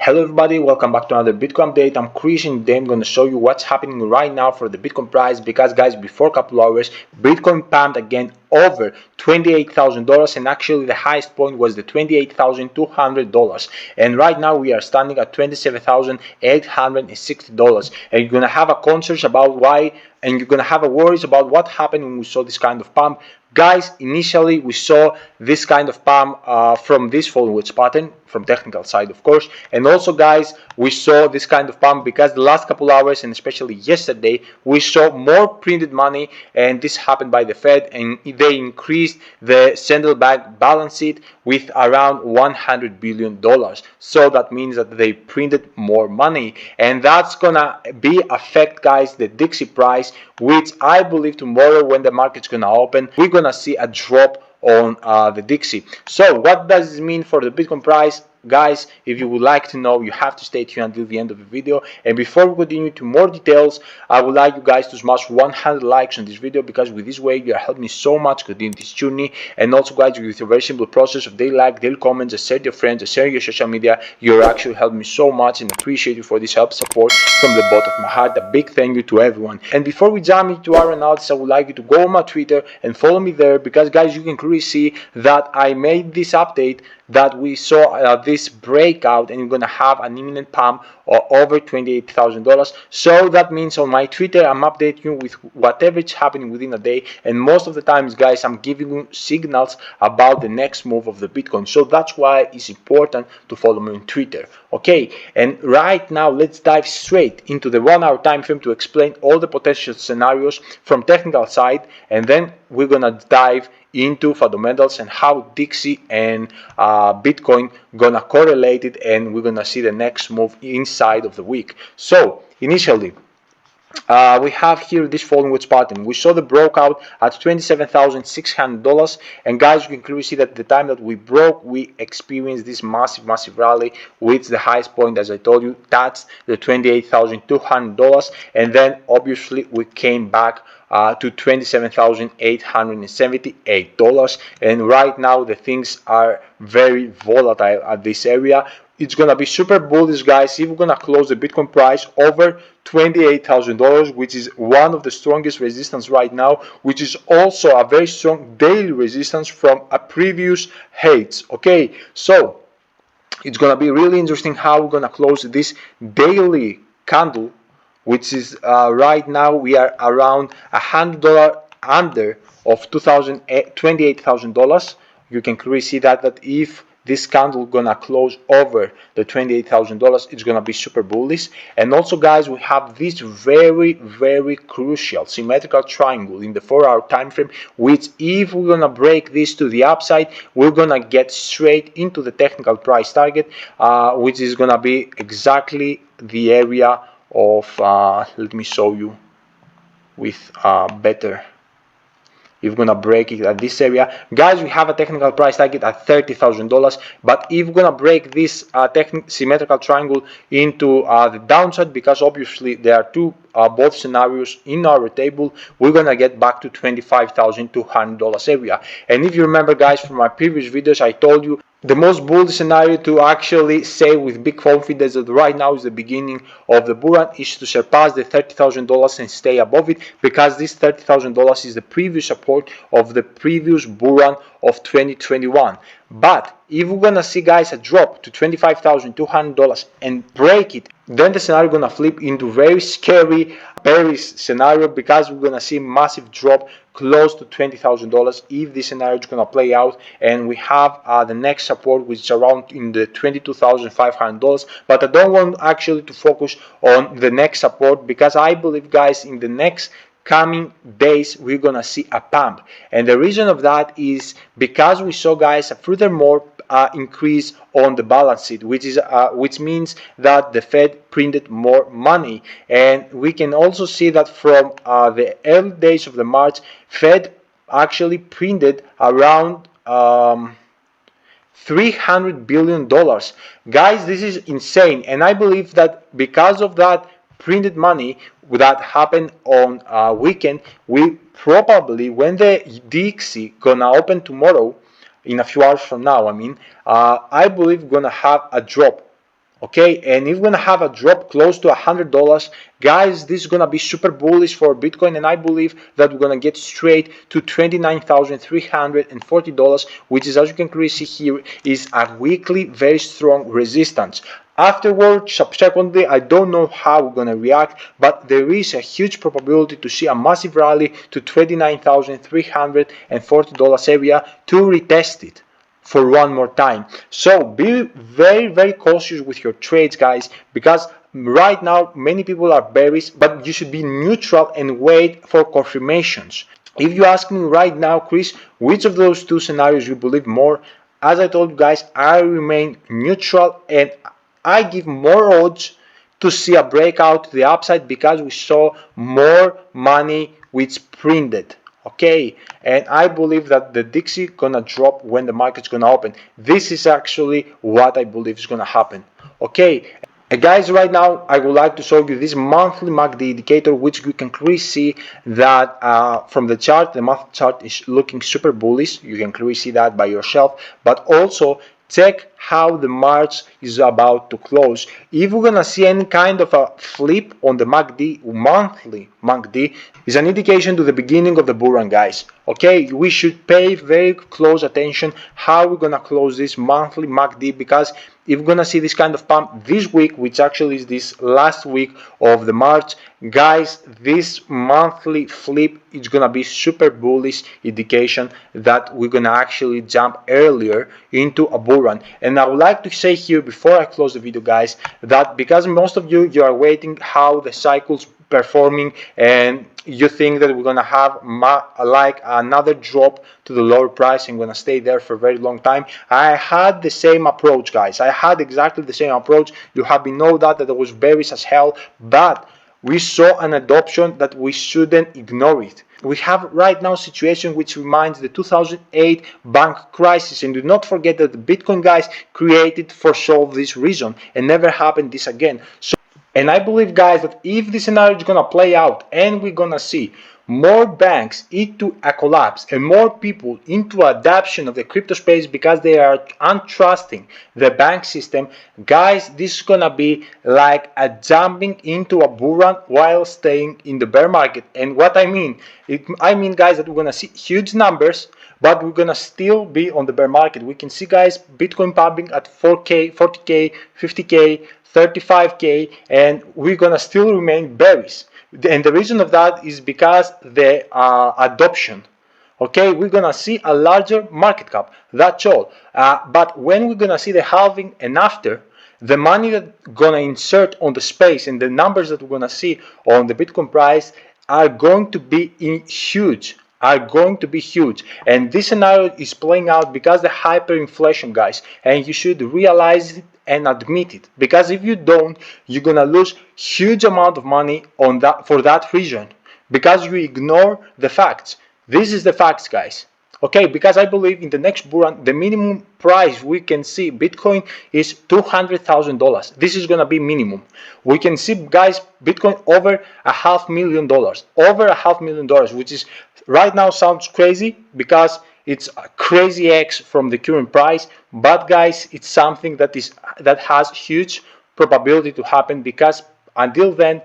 Hello everybody, welcome back to another Bitcoin update. I'm Chris and today I'm going to show you what's happening right now for the Bitcoin price, because guys, before a couple hours Bitcoin pumped again over $28,000, and actually the highest point was the $28,200, and right now we are standing at $27,860, and you're going to have a concern about why, and you're going to have a worries about what happened when we saw this kind of pump. Guys, initially we saw this kind of pump from this falling wedge pattern from technical side, of course, and also guys, we saw this kind of pump because the last couple hours and especially yesterday we saw more printed money, and this happened by the Fed, and they increased the central bank balance sheet with around $100 billion. So that means that they printed more money, and that's gonna be affect, guys, the Dixie price, which I believe tomorrow when the market's gonna open we're gonna see a drop on the Dixie. So what does this mean for the Bitcoin price? Guys, if you would like to know, you have to stay tuned until the end of the video. And before we continue to more details, I would like you guys to smash 100 likes on this video, because with this way you are helping me so much continue this journey. And also guys, with a very simple process of daily like, daily comments, and share your friends, and share your social media, you're actually helping me so much, and appreciate you for this help support from the bottom of my heart. A big thank you to everyone. And before we jump into our analysis, I would like you to go on my Twitter and follow me there, because guys, you can clearly see that I made this update that we saw this breakout, and you're gonna have an imminent pump over $28,000. So that means on my Twitter I'm updating you with whatever is happening within a day, and most of the times guys I'm giving you signals about the next move of the Bitcoin. So that's why it's important to follow me on Twitter. Okay, and right now let's dive straight into the 1 hour time frame to explain all the potential scenarios from technical side, and then we're gonna dive into fundamentals and how Dixie and Bitcoin gonna correlate it, and we're gonna see the next move inside of the week. So initially we have here this falling wedge pattern. We saw the broke out at $27,600, and guys, you can clearly see that the time that we broke, we experienced this massive rally, with the highest point, as I told you, that's the $28,200, and then obviously we came back to $27,878, and right now the things are very volatile at this area. It's gonna be super bullish, guys, if we're gonna close the Bitcoin price over $28,000, which is one of the strongest resistance right now, which is also a very strong daily resistance from a previous heights. Okay, so it's gonna be really interesting how we're gonna close this daily candle, which is right now we are around $100 under of $28,000. You can clearly see that if this candle gonna close over the $28,000, it's gonna be super bullish. And also guys, we have this very crucial symmetrical triangle in the 4 hour time frame, which if we're gonna break this to the upside, we're gonna get straight into the technical price target, which is gonna be exactly the area of let me show you with better. If we're gonna break it at this area, guys, we have a technical price target at $30,000. But if we're gonna break this symmetrical triangle into the downside, because obviously there are two both scenarios in our table, we're gonna get back to $25,200 area. And if you remember, guys, from my previous videos, I told you the most bullish scenario to actually say with big confidence that right now is the beginning of the bull run is to surpass the $30,000 and stay above it, because this $30,000 is the previous support of the previous bull run of 2021. But if we're gonna see, guys, a drop to $25,200 and break it, then the scenario gonna flip into very scary bearish scenario, because we're gonna see massive drop close to $20,000 if this scenario is gonna play out, and we have the next support, which is around in the $22,500. But I don't want actually to focus on the next support, because I believe, guys, in the next coming days we're gonna see a pump, and the reason of that is because we saw, guys, a furthermore increase on the balance sheet, which means that the Fed printed more money. And we can also see that from the early days of the March, Fed actually printed around $300 billion. Guys, this is insane, and I believe that because of that printed money that happened on weekend, we probably, when the Dixie gonna open tomorrow in a few hours from now, I believe gonna have a drop Okay, and if we're gonna have a drop close to $100, guys, this is gonna be super bullish for Bitcoin, and I believe that we're gonna get straight to $29,340, which is, as you can clearly see here, is a weekly very strong resistance. Afterwards, subsequently, I don't know how we're gonna react, but there is a huge probability to see a massive rally to $29,340 area to retest it for one more time. So be very cautious with your trades, guys, because right now many people are bearish, but you should be neutral and wait for confirmations. If you ask me right now, Chris, which of those two scenarios you believe more, as I told you guys, I remain neutral and I give more odds to see a breakout to the upside because we saw more money which printed. Okay, and I believe that the Dixie gonna drop when the market's gonna open. This is actually what I believe is gonna happen. Okay, and guys, right now I would like to show you this monthly MACD indicator, which you can clearly see that from the chart. The monthly chart is looking super bullish. You can clearly see that by yourself, but also check how the March is about to close. If we're gonna see any kind of a flip on the MACD, monthly MACD, is an indication to the beginning of the bull run, guys. Okay, we should pay very close attention how we're gonna close this monthly MACD, because if we're gonna see this kind of pump this week, which actually is this last week of the March, guys, this monthly flip is gonna be super bullish indication that we're gonna actually jump earlier into a bull run. And I would like to say here before I close the video, guys, that because most of you are waiting how the cycle's performing and you think that we're gonna have like another drop to the lower price and gonna stay there for a very long time, I had the same approach, guys. I had exactly the same approach. You have been know that it was bearish as hell, but we saw an adoption that we shouldn't ignore it. We have right now a situation which reminds the 2008 bank crisis, and do not forget that the Bitcoin guys created for solve this reason and never happened this again. And I believe, guys, that if this scenario is gonna play out and we're gonna see more banks into a collapse and more people into adoption of the crypto space because they are untrusting the bank system, guys, this is gonna be like a jumping into a bull run while staying in the bear market. And what I mean, guys, that we're gonna see huge numbers, but we're gonna still be on the bear market. We can see, guys, Bitcoin pumping at 4K, 40K, 50K, 35K, and we're gonna still remain bearish. And the reason of that is because the adoption. Okay, we're gonna see a larger market cap. That's all. But when we're gonna see the halving and after, the money that gonna insert on the space and the numbers that we're gonna see on the Bitcoin price are going to be huge. And this scenario is playing out because the hyperinflation, guys, and you should realize it and admit it, because if you don't, you're gonna lose huge amount of money on that for that reason, because you ignore the facts. This is the facts, guys. Okay, because I believe in the next bull run, the minimum price we can see Bitcoin is $200,000. This is gonna be minimum. We can see, guys, Bitcoin over $500,000, which is right now sounds crazy because it's a crazy X from the current price, but guys, it's something that has huge probability to happen, because until then,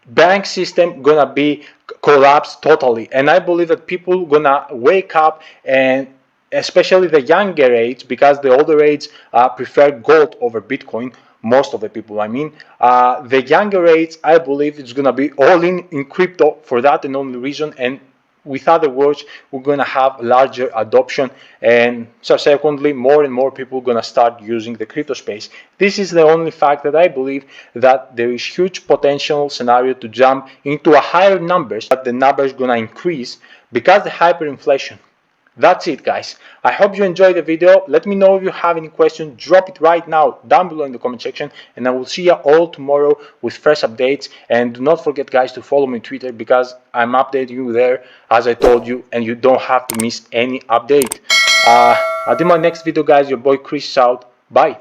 bank system gonna be collapsed totally. And I believe that people gonna wake up, and especially the younger age, because the older age prefer gold over Bitcoin. Most of the people, I mean, the younger age, I believe it's gonna be all in crypto for that and only reason. And with other words, we're gonna have larger adoption, and subsequently more and more people gonna start using the crypto space. This is the only fact that I believe that there is huge potential scenario to jump into a higher numbers, but the numbers gonna increase because the hyperinflation. That's it, guys. I hope you enjoyed the video. Let me know if you have any questions. Drop it right now down below in the comment section, and I will see you all tomorrow with fresh updates. And do not forget, guys, to follow me on Twitter, because I'm updating you there as I told you, and you don't have to miss any update. Until my next video, guys, your boy Chris is out. Bye.